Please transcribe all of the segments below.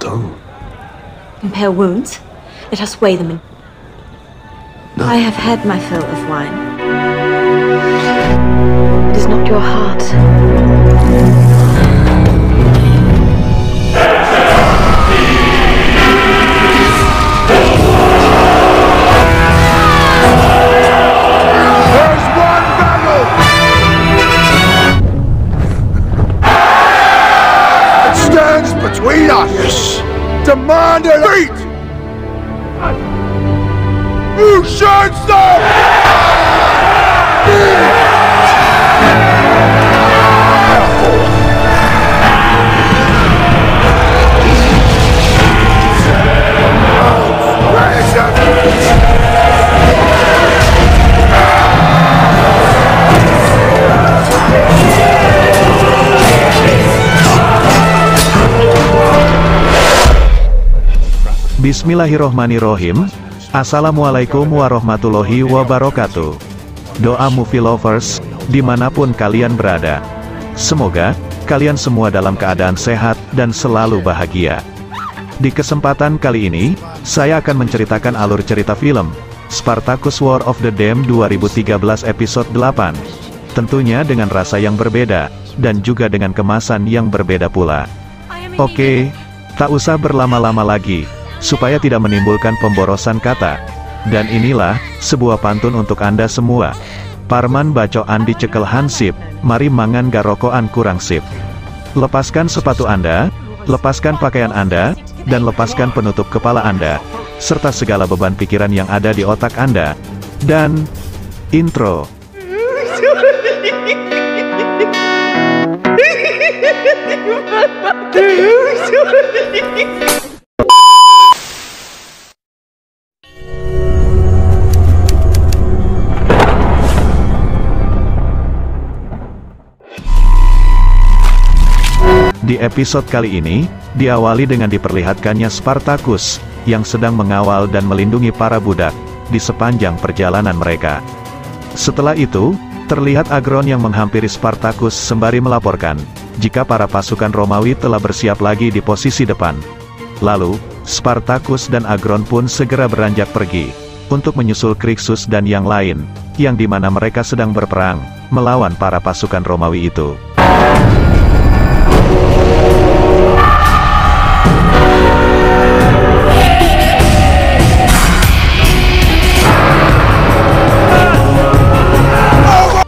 stone. Compare wounds. Let us weigh them in. No. I have had my fill of wine. It is not your heart. There's one battle! It stands between us! Yes. Demand a beat! Who shines them? Bismillahirrohmanirrohim. Assalamualaikum warahmatullahi wabarakatuh. Doa movie lovers, dimanapun kalian berada. Semoga kalian semua dalam keadaan sehat dan selalu bahagia. Di kesempatan kali ini, saya akan menceritakan alur cerita film Spartacus War of the Damned 2013 episode 8. Tentunya dengan rasa yang berbeda, dan juga dengan kemasan yang berbeda pula. Oke, tak usah berlama-lama lagi, supaya tidak menimbulkan pemborosan kata. Dan inilah, sebuah pantun untuk Anda semua. Parman bacoan dicekel hansip, mari mangan garokoan kurang sip. Lepaskan sepatu Anda, lepaskan pakaian Anda, dan lepaskan penutup kepala Anda, serta segala beban pikiran yang ada di otak Anda. Dan, intro. Di episode kali ini, diawali dengan diperlihatkannya Spartacus, yang sedang mengawal dan melindungi para budak, di sepanjang perjalanan mereka. Setelah itu, terlihat Agron yang menghampiri Spartacus sembari melaporkan, jika para pasukan Romawi telah bersiap lagi di posisi depan. Lalu, Spartacus dan Agron pun segera beranjak pergi, untuk menyusul Crixus dan yang lain, yang dimana mereka sedang berperang, melawan para pasukan Romawi itu.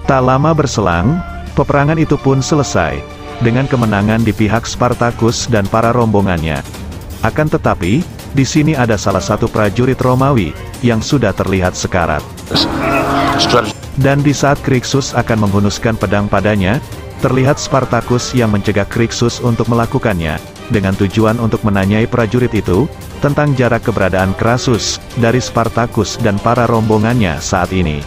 Tak lama berselang, peperangan itu pun selesai, dengan kemenangan di pihak Spartacus dan para rombongannya. Akan tetapi, di sini ada salah satu prajurit Romawi, yang sudah terlihat sekarat. Dan di saat Crixus akan menghunuskan pedang padanya, terlihat Spartacus yang mencegah Crixus untuk melakukannya, dengan tujuan untuk menanyai prajurit itu, tentang jarak keberadaan Crassus, dari Spartacus dan para rombongannya saat ini.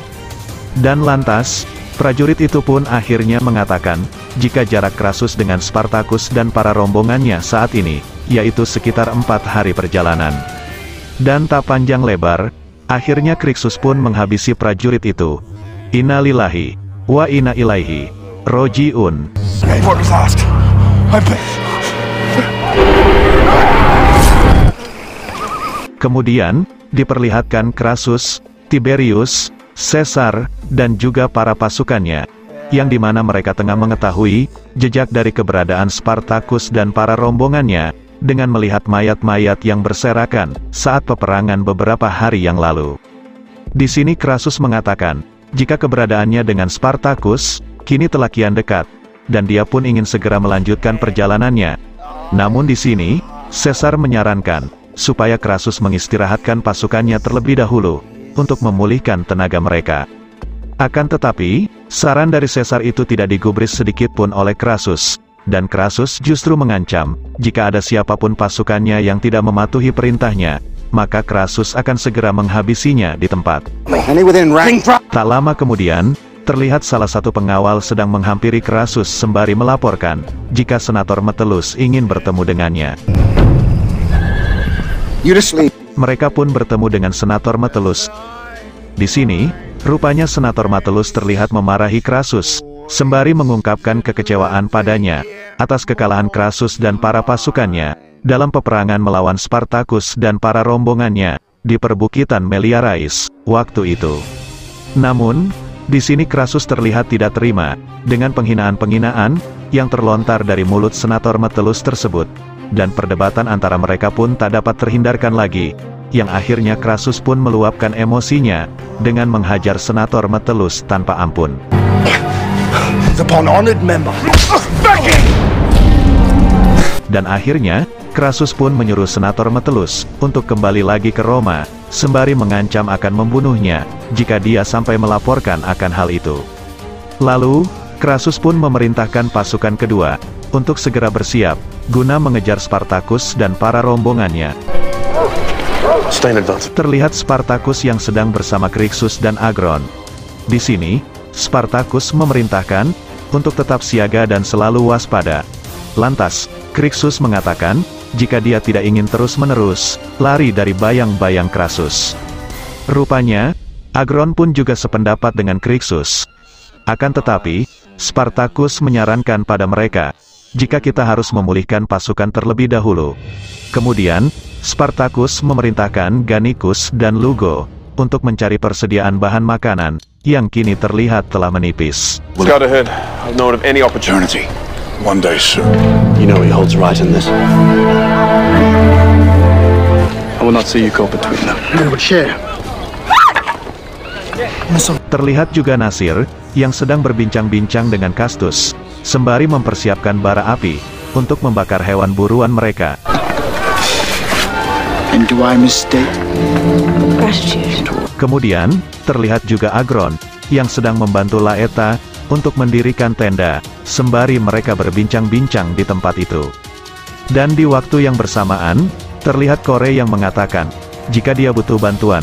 Dan lantas, prajurit itu pun akhirnya mengatakan, jika jarak Crassus dengan Spartacus dan para rombongannya saat ini, yaitu sekitar 4 hari perjalanan. Dan tak panjang lebar, akhirnya Crixus pun menghabisi prajurit itu. Inna lillahi, wa inna ilaihi roji'un. Kemudian, diperlihatkan Crassus, Tiberius, Caesar, dan juga para pasukannya, yang dimana mereka tengah mengetahui jejak dari keberadaan Spartacus dan para rombongannya, dengan melihat mayat-mayat yang berserakan saat peperangan beberapa hari yang lalu. Di sini Crassus mengatakan, jika keberadaannya dengan Spartacus kini telah kian dekat, dan dia pun ingin segera melanjutkan perjalanannya. Namun di sini, Caesar menyarankan supaya Crassus mengistirahatkan pasukannya terlebih dahulu, untuk memulihkan tenaga mereka. Akan tetapi, saran dari Caesar itu tidak digubris sedikit pun oleh Crassus, dan Crassus justru mengancam, jika ada siapapun pasukannya yang tidak mematuhi perintahnya, maka Crassus akan segera menghabisinya di tempat. Tak lama kemudian, terlihat salah satu pengawal sedang menghampiri Crassus sembari melaporkan, jika Senator Metellus ingin bertemu dengannya. Mereka pun bertemu dengan Senator Metellus. Di sini, rupanya Senator Metellus terlihat memarahi Crassus, sembari mengungkapkan kekecewaan padanya, atas kekalahan Crassus dan para pasukannya, dalam peperangan melawan Spartacus dan para rombongannya di perbukitan Meliarais waktu itu. Namun, di sini Crassus terlihat tidak terima dengan penghinaan-penghinaan yang terlontar dari mulut senator Metellus tersebut, dan perdebatan antara mereka pun tak dapat terhindarkan lagi, yang akhirnya Crassus pun meluapkan emosinya dengan menghajar senator Metellus tanpa ampun. Upon honored member. Dan akhirnya, Crassus pun menyuruh senator Metellus untuk kembali lagi ke Roma, sembari mengancam akan membunuhnya jika dia sampai melaporkan akan hal itu. Lalu, Crassus pun memerintahkan pasukan kedua untuk segera bersiap guna mengejar Spartacus dan para rombongannya. Terlihat Spartacus yang sedang bersama Crixus dan Agron. Di sini, Spartacus memerintahkan untuk tetap siaga dan selalu waspada. Lantas, Crixus mengatakan, jika dia tidak ingin terus-menerus lari dari bayang-bayang Crassus. Rupanya, Agron pun juga sependapat dengan Crixus. Akan tetapi, Spartacus menyarankan pada mereka, jika kita harus memulihkan pasukan terlebih dahulu. Kemudian, Spartacus memerintahkan Gannicus dan Lugo untuk mencari persediaan bahan makanan yang kini terlihat telah menipis. Scout ahead. I've known of any opportunity. One day soon. You know he holds right in this. I will not see you go between them. Terlihat juga Nasir, yang sedang berbincang-bincang dengan Castus, sembari mempersiapkan bara api untuk membakar hewan buruan mereka. And do I mistake? Gratitude. Kemudian, terlihat juga Agron, yang sedang membantu Laeta untuk mendirikan tenda, sembari mereka berbincang-bincang di tempat itu. Dan di waktu yang bersamaan, terlihat Kore yang mengatakan, jika dia butuh bantuan.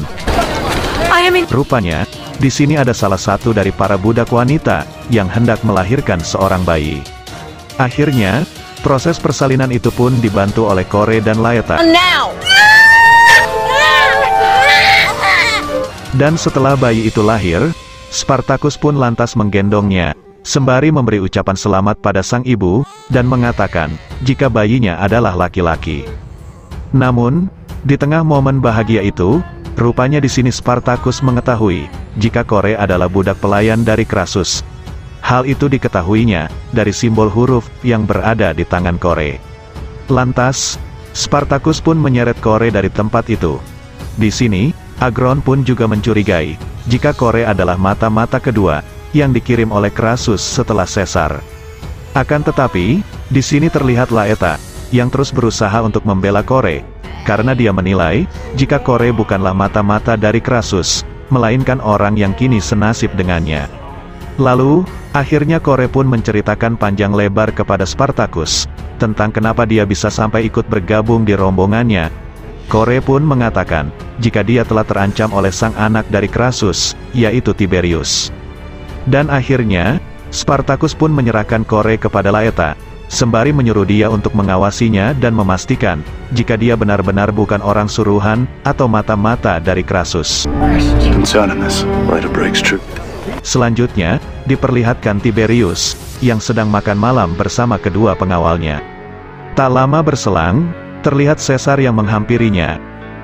Rupanya, di sini ada salah satu dari para budak wanita yang hendak melahirkan seorang bayi. Akhirnya, proses persalinan itu pun dibantu oleh Kore dan Laeta. Dan setelah bayi itu lahir, Spartacus pun lantas menggendongnya, sembari memberi ucapan selamat pada sang ibu, dan mengatakan, jika bayinya adalah laki-laki. Namun, di tengah momen bahagia itu, rupanya di sini Spartacus mengetahui, jika Kore adalah budak pelayan dari Crassus. Hal itu diketahuinya, dari simbol huruf yang berada di tangan Kore. Lantas, Spartacus pun menyeret Kore dari tempat itu. Di sini, Agron pun juga mencurigai, jika Kore adalah mata-mata kedua, yang dikirim oleh Crassus setelah Caesar. Akan tetapi, di sini terlihat Laeta, yang terus berusaha untuk membela Kore, karena dia menilai, jika Kore bukanlah mata-mata dari Crassus, melainkan orang yang kini senasib dengannya. Lalu, akhirnya Kore pun menceritakan panjang lebar kepada Spartacus, tentang kenapa dia bisa sampai ikut bergabung di rombongannya. Kore pun mengatakan, jika dia telah terancam oleh sang anak dari Crassus, yaitu Tiberius. Dan akhirnya, Spartacus pun menyerahkan Kore kepada Laeta, sembari menyuruh dia untuk mengawasinya dan memastikan, jika dia benar-benar bukan orang suruhan, atau mata-mata dari Crassus. Selanjutnya, diperlihatkan Tiberius, yang sedang makan malam bersama kedua pengawalnya. Tak lama berselang, terlihat Caesar yang menghampirinya.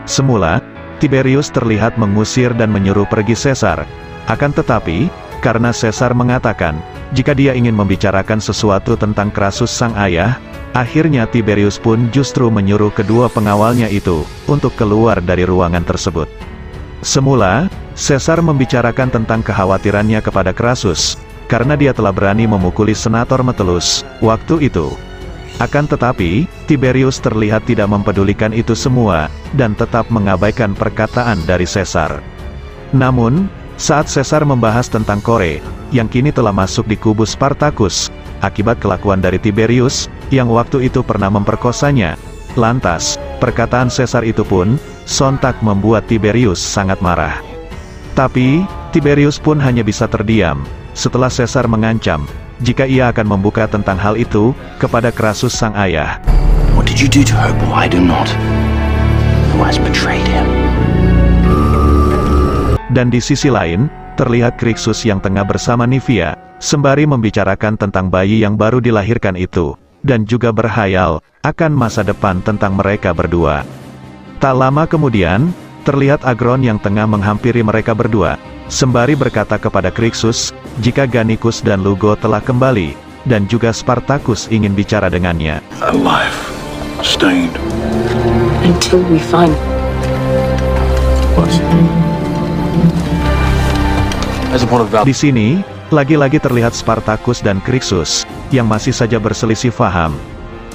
Semula, Tiberius terlihat mengusir dan menyuruh pergi Caesar. Akan tetapi, karena Caesar mengatakan, jika dia ingin membicarakan sesuatu tentang Crassus sang ayah, akhirnya Tiberius pun justru menyuruh kedua pengawalnya itu, untuk keluar dari ruangan tersebut. Semula, Caesar membicarakan tentang kekhawatirannya kepada Crassus, karena dia telah berani memukuli senator Metellus, waktu itu. Akan tetapi, Tiberius terlihat tidak mempedulikan itu semua, dan tetap mengabaikan perkataan dari Caesar. Namun, saat Caesar membahas tentang Kore, yang kini telah masuk di kubu Spartacus, akibat kelakuan dari Tiberius, yang waktu itu pernah memperkosanya, lantas, perkataan Caesar itu pun, sontak membuat Tiberius sangat marah. Tapi, Tiberius pun hanya bisa terdiam, setelah Caesar mengancam, jika ia akan membuka tentang hal itu, kepada Crassus sang ayah. What did you do to her, boy? I do not. Who has betrayed him? Dan di sisi lain, terlihat Crixus yang tengah bersama Nivea, sembari membicarakan tentang bayi yang baru dilahirkan itu. dan juga berhayal akan masa depan tentang mereka berdua. Tak lama kemudian, terlihat Agron yang tengah menghampiri mereka berdua, sembari berkata kepada Crixus, jika Gannicus dan Lugo telah kembali, dan juga Spartacus ingin bicara dengannya. Alive. Stained. Until we find... Di sini, lagi-lagi terlihat Spartacus dan Crixus, yang masih saja berselisih faham.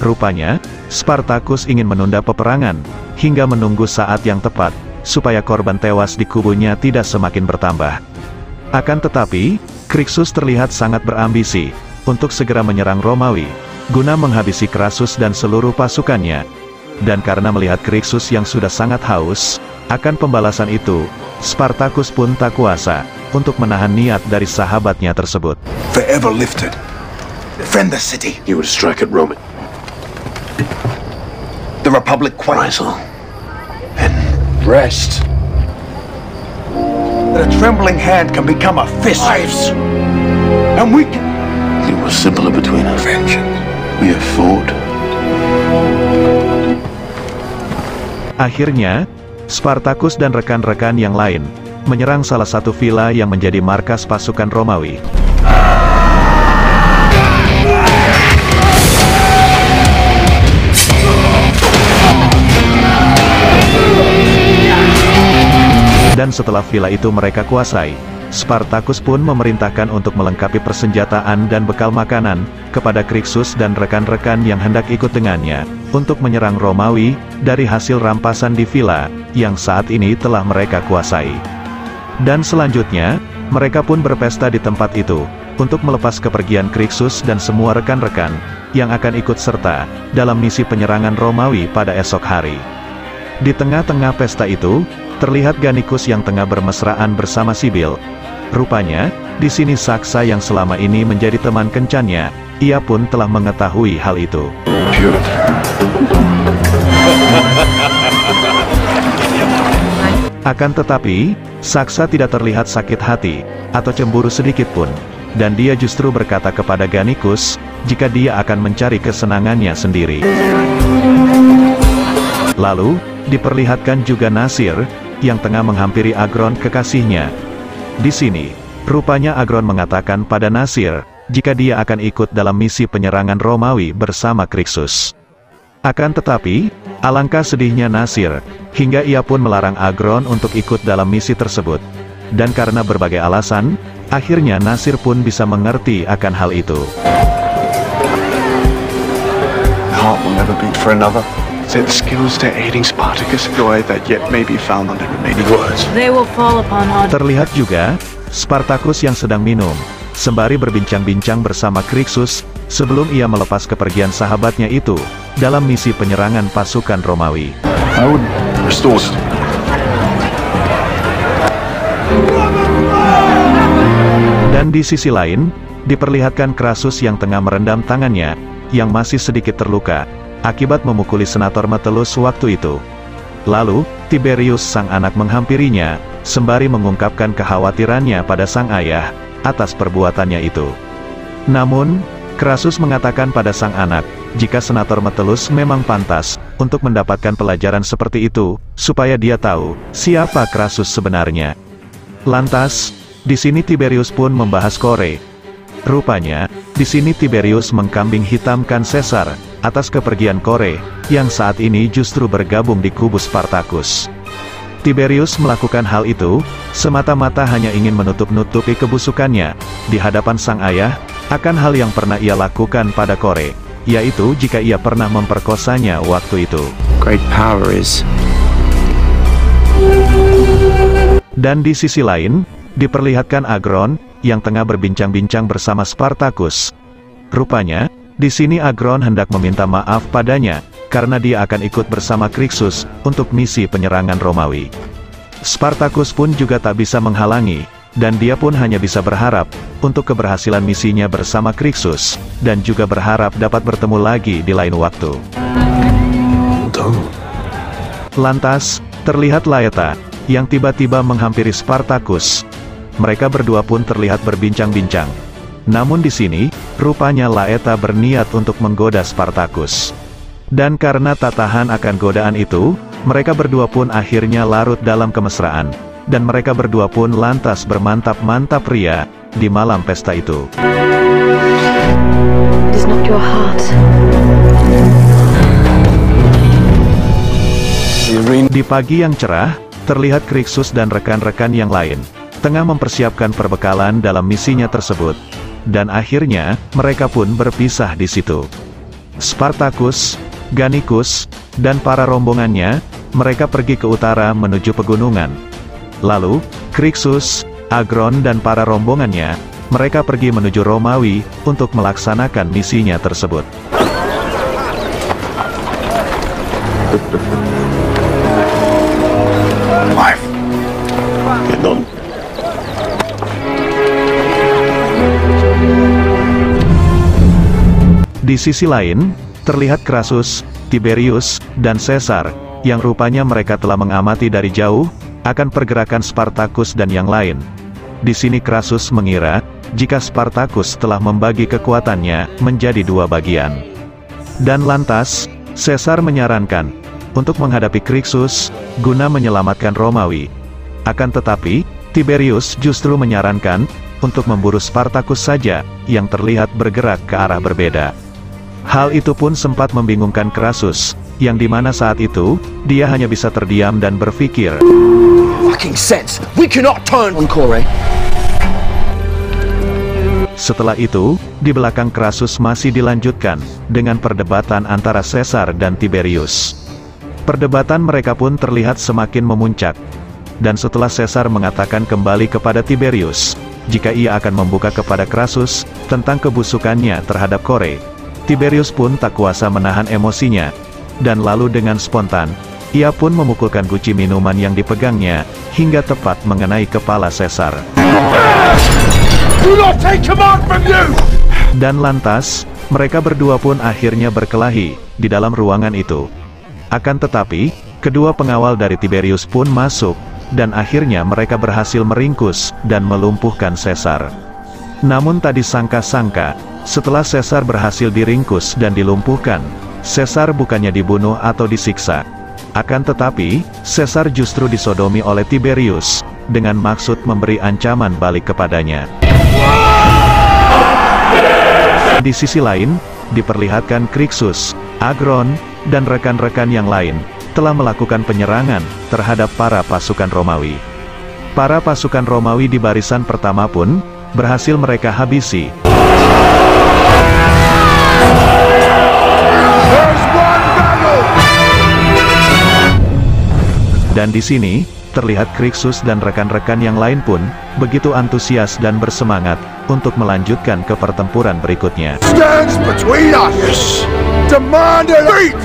Rupanya, Spartacus ingin menunda peperangan, hingga menunggu saat yang tepat, supaya korban tewas di kubunya tidak semakin bertambah. Akan tetapi, Crixus terlihat sangat berambisi, untuk segera menyerang Romawi, guna menghabisi Crassus dan seluruh pasukannya. Dan karena melihat Crixus yang sudah sangat haus, akan pembalasan itu, Spartacus pun tak kuasa, untuk menahan niat dari sahabatnya tersebut. Forever lifted. Defend the city. You would strike at Rome. The Republic quiet. And rest. That a trembling hand can become a fist. Lives. And we can... It was simpler between us. Vengeance. We have fought. Akhirnya, Spartacus dan rekan-rekan yang lain menyerang salah satu villa yang menjadi markas pasukan Romawi. Dan setelah villa itu mereka kuasai, Spartacus pun memerintahkan untuk melengkapi persenjataan dan bekal makanan kepada Crixus dan rekan-rekan yang hendak ikut dengannya, untuk menyerang Romawi dari hasil rampasan di villa yang saat ini telah mereka kuasai. Dan selanjutnya, mereka pun berpesta di tempat itu, untuk melepas kepergian Crixus dan semua rekan-rekan, yang akan ikut serta, dalam misi penyerangan Romawi pada esok hari. Di tengah-tengah pesta itu, terlihat Gannicus yang tengah bermesraan bersama Sibyl. Rupanya, di sini Saksa yang selama ini menjadi teman kencannya, ia pun telah mengetahui hal itu. Akan tetapi, Saksa tidak terlihat sakit hati, atau cemburu sedikit pun, dan dia justru berkata kepada Gannicus, jika dia akan mencari kesenangannya sendiri. Lalu, diperlihatkan juga Nasir, yang tengah menghampiri Agron kekasihnya. Di sini, rupanya Agron mengatakan pada Nasir, jika dia akan ikut dalam misi penyerangan Romawi bersama Crixus. Akan tetapi, alangkah sedihnya Nasir, hingga ia pun melarang Agron untuk ikut dalam misi tersebut. Dan karena berbagai alasan, akhirnya Nasir pun bisa mengerti akan hal itu. Heart will never beat for another. Is it the skills to aiding Spartacus, joy that yet may be found on the remaining words? They will fall upon our... Terlihat juga, Spartacus yang sedang minum, sembari berbincang-bincang bersama Crixus, sebelum ia melepas kepergian sahabatnya itu, dalam misi penyerangan pasukan Romawi. I would restore. Dan di sisi lain, diperlihatkan Crassus yang tengah merendam tangannya, yang masih sedikit terluka, akibat memukuli senator Metellus waktu itu. Lalu, Tiberius sang anak menghampirinya, sembari mengungkapkan kekhawatirannya pada sang ayah, atas perbuatannya itu. Namun, Crassus mengatakan pada sang anak, jika senator Metellus memang pantas, untuk mendapatkan pelajaran seperti itu, supaya dia tahu, siapa Crassus sebenarnya. Lantas, di sini Tiberius pun membahas Kore. Rupanya, di sini Tiberius mengkambing hitamkan Caesar, atas kepergian Kore, yang saat ini justru bergabung di kubu Spartacus. Tiberius melakukan hal itu, semata-mata hanya ingin menutup-nutupi kebusukannya, di hadapan sang ayah, akan hal yang pernah ia lakukan pada Kore, yaitu jika ia pernah memperkosanya waktu itu. Great power is... Dan di sisi lain, diperlihatkan Agron, yang tengah berbincang-bincang bersama Spartacus. Rupanya, di sini Agron hendak meminta maaf padanya, karena dia akan ikut bersama Crixus, untuk misi penyerangan Romawi. Spartacus pun juga tak bisa menghalangi, dan dia pun hanya bisa berharap, untuk keberhasilan misinya bersama Crixus, dan juga berharap dapat bertemu lagi di lain waktu. Lantas, terlihat Laeta, yang tiba-tiba menghampiri Spartacus. Mereka berdua pun terlihat berbincang-bincang. Namun di sini, rupanya Laeta berniat untuk menggoda Spartacus. Dan karena tak tahan akan godaan itu, mereka berdua pun akhirnya larut dalam kemesraan, dan mereka berdua pun lantas bermantap-mantap ria di malam pesta itu. It is not your heart. Di pagi yang cerah, terlihat Crixus dan rekan-rekan yang lain tengah mempersiapkan perbekalan dalam misinya tersebut. Dan akhirnya, mereka pun berpisah di situ. Spartacus, Gannicus, dan para rombongannya, mereka pergi ke utara menuju pegunungan. Lalu, Crixus, Agron dan para rombongannya, mereka pergi menuju Romawi untuk melaksanakan misinya tersebut. Di sisi lain, terlihat Crassus, Tiberius, dan Caesar, yang rupanya mereka telah mengamati dari jauh, akan pergerakan Spartacus dan yang lain. Di sini Crassus mengira, jika Spartacus telah membagi kekuatannya menjadi dua bagian. Dan lantas, Caesar menyarankan, untuk menghadapi Crixus, guna menyelamatkan Romawi. Akan tetapi, Tiberius justru menyarankan, untuk memburu Spartacus saja, yang terlihat bergerak ke arah berbeda. Hal itu pun sempat membingungkan Crassus, yang dimana saat itu, dia hanya bisa terdiam dan berpikir. Fucking sense. We cannot turn on Kore. Setelah itu, di belakang Crassus masih dilanjutkan, dengan perdebatan antara Caesar dan Tiberius. Perdebatan mereka pun terlihat semakin memuncak. Dan setelah Caesar mengatakan kembali kepada Tiberius, jika ia akan membuka kepada Crassus, tentang kebusukannya terhadap Kore, Tiberius pun tak kuasa menahan emosinya, dan lalu dengan spontan, ia pun memukulkan guci minuman yang dipegangnya, hingga tepat mengenai kepala Caesar. Do not take command from you! Dan lantas, mereka berdua pun akhirnya berkelahi, di dalam ruangan itu. Akan tetapi, kedua pengawal dari Tiberius pun masuk, dan akhirnya mereka berhasil meringkus, dan melumpuhkan Caesar. Namun tak disangka-sangka, setelah Caesar berhasil diringkus dan dilumpuhkan, Caesar bukannya dibunuh atau disiksa. Akan tetapi, Caesar justru disodomi oleh Tiberius, dengan maksud memberi ancaman balik kepadanya. Di sisi lain, diperlihatkan Crixus, Agron, dan rekan-rekan yang lain, telah melakukan penyerangan terhadap para pasukan Romawi. Para pasukan Romawi di barisan pertama pun, berhasil mereka habisi. Dan di sini, terlihat Crixus dan rekan-rekan yang lain pun, begitu antusias dan bersemangat, untuk melanjutkan ke pertempuran berikutnya. Stands between us! Demand a beat!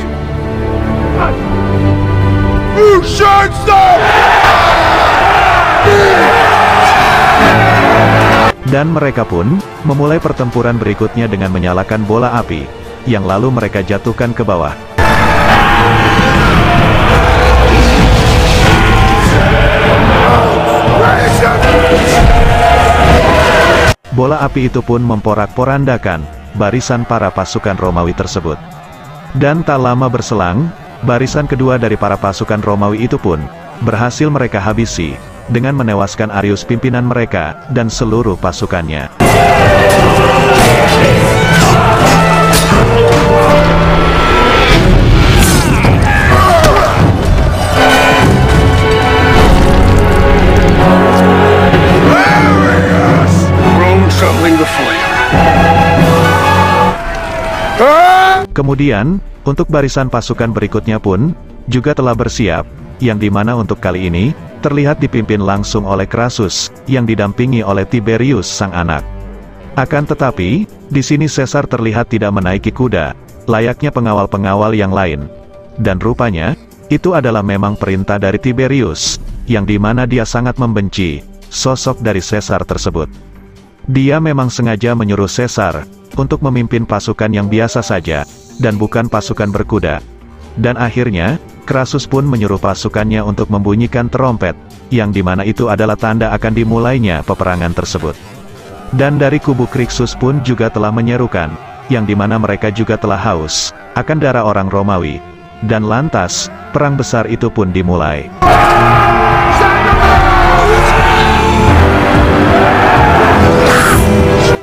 You should stop! Dan mereka pun, memulai pertempuran berikutnya dengan menyalakan bola api, yang lalu mereka jatuhkan ke bawah. Bola api itu pun memporak-porandakan barisan para pasukan Romawi tersebut. Dan tak lama berselang, barisan kedua dari para pasukan Romawi itu pun berhasil mereka habisi, dengan menewaskan Arius pimpinan mereka, dan seluruh pasukannya. Kemudian, untuk barisan pasukan berikutnya pun, juga telah bersiap, yang dimana untuk kali ini, terlihat dipimpin langsung oleh Crassus, yang didampingi oleh Tiberius sang anak. Akan tetapi, di sini Caesar terlihat tidak menaiki kuda, layaknya pengawal-pengawal yang lain. Dan rupanya, itu adalah memang perintah dari Tiberius, yang dimana dia sangat membenci sosok dari Caesar tersebut. Dia memang sengaja menyuruh Caesar untuk memimpin pasukan yang biasa saja, dan bukan pasukan berkuda. Dan akhirnya, Crassus pun menyuruh pasukannya untuk membunyikan terompet, yang dimana itu adalah tanda akan dimulainya peperangan tersebut. Dan dari kubu Krixus pun juga telah menyerukan, yang dimana mereka juga telah haus akan darah orang Romawi. Dan lantas, perang besar itu pun dimulai.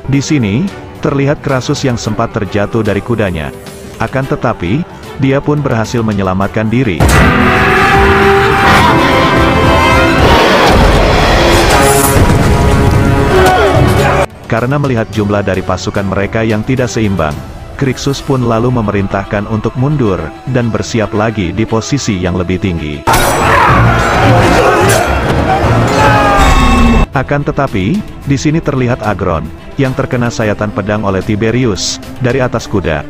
Di sini, terlihat Crassus yang sempat terjatuh dari kudanya. Akan tetapi, dia pun berhasil menyelamatkan diri. Karena melihat jumlah dari pasukan mereka yang tidak seimbang, Crixus pun lalu memerintahkan untuk mundur, dan bersiap lagi di posisi yang lebih tinggi. Akan tetapi, di sini terlihat Agron, yang terkena sayatan pedang oleh Tiberius, dari atas kuda.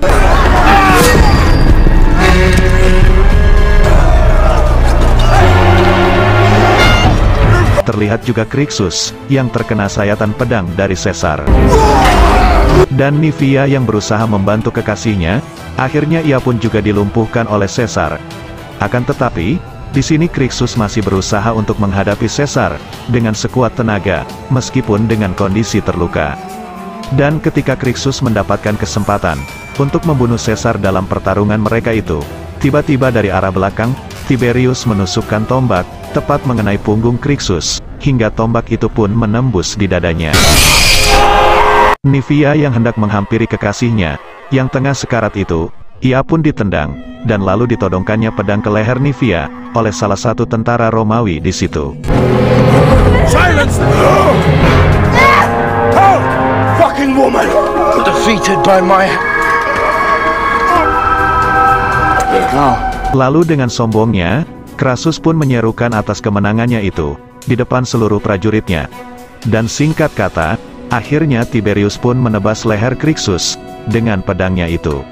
Terlihat juga Crixus, yang terkena sayatan pedang dari Caesar. Dan Nivia yang berusaha membantu kekasihnya, akhirnya ia pun juga dilumpuhkan oleh Caesar. Akan tetapi, di sini Crixus masih berusaha untuk menghadapi Caesar, dengan sekuat tenaga, meskipun dengan kondisi terluka. Dan ketika Crixus mendapatkan kesempatan, untuk membunuh Caesar dalam pertarungan mereka itu, tiba-tiba dari arah belakang, Tiberius menusukkan tombak, tepat mengenai punggung Crixus, hingga tombak itu pun menembus di dadanya. Nivia yang hendak menghampiri kekasihnya, yang tengah sekarat itu, ia pun ditendang, dan lalu ditodongkannya pedang ke leher Nivia, oleh salah satu tentara Romawi di situ. Silence! Oh! Fucking woman! Defeated by my... Lalu dengan sombongnya, Crassus pun menyerukan atas kemenangannya itu, di depan seluruh prajuritnya. Dan singkat kata, akhirnya Tiberius pun menebas leher Crixus, dengan pedangnya itu.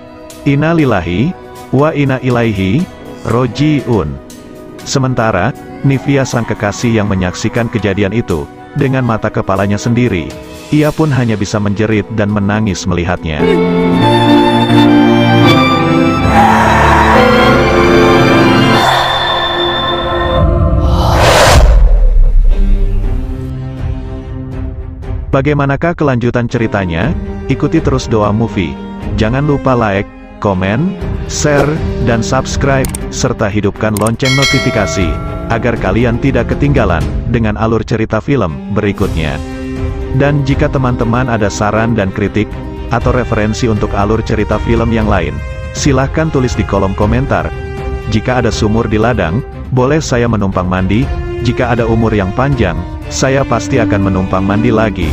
Inna lillahi, wa inna ilaihi, roji'un. Sementara, Nivia sang kekasih yang menyaksikan kejadian itu, dengan mata kepalanya sendiri, ia pun hanya bisa menjerit dan menangis melihatnya. Bagaimanakah kelanjutan ceritanya? Ikuti terus Doa Movie. Jangan lupa like, komen, share, dan subscribe, serta hidupkan lonceng notifikasi, agar kalian tidak ketinggalan dengan alur cerita film berikutnya. Dan jika teman-teman ada saran dan kritik, atau referensi untuk alur cerita film yang lain, silahkan tulis di kolom komentar. Jika ada sumur di ladang, boleh saya menumpang mandi. Jika ada umur yang panjang, saya pasti akan menumpang mandi lagi.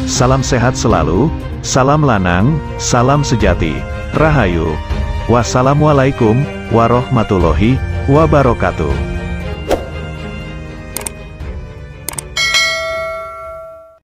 Salam sehat selalu, salam lanang, salam sejati, rahayu. Wassalamualaikum warahmatullahi wabarakatuh.